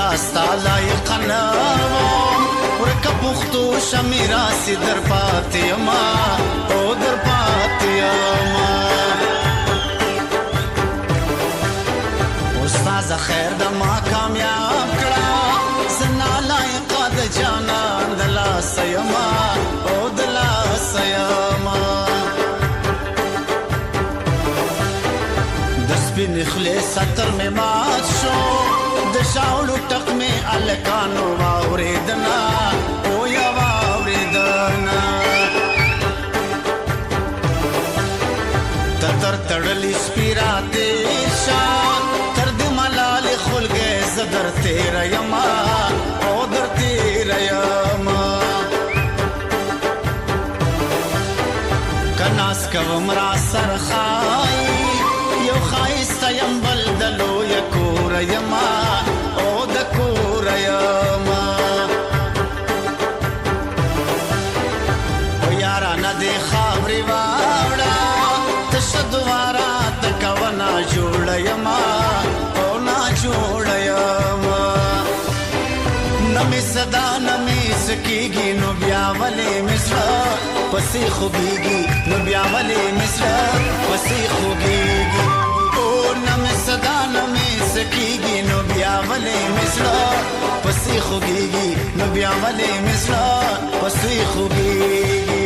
داستا لایق نه ورکه پښتو شمیرا سي در پاتې یما او در پاتې یما استاد خیر د ما کامیاب کړه زنا لایق د جانان د لاس یما او د لاس یما د سپین خلی ستر مې مات شو د شاولو ټک مې الکانو واورېدنا او یا واورېدنا تر تړلې سپیرا تیر شا تر د ملال خلګې زدر تیر یما او در تیر یما کناس کوم را سرخای یو خایسته یم بل د لویه کوره یما او د کوره یما او یارانه دې خاورې واوړه تشه دواره د کوه ناجوړه یما او ناجوړه یما نه مې صدا نه مې څه کېږي نو بیا ولې مې زړه پسې خوږېږي نو بیا ولې مې زړه پسې خوږېږي نه مې صدا نه مې څه کېږي نو بیا ولې مې زړه پسې خوږېږي نو بیا ولې مې زړه پسې خوږېږي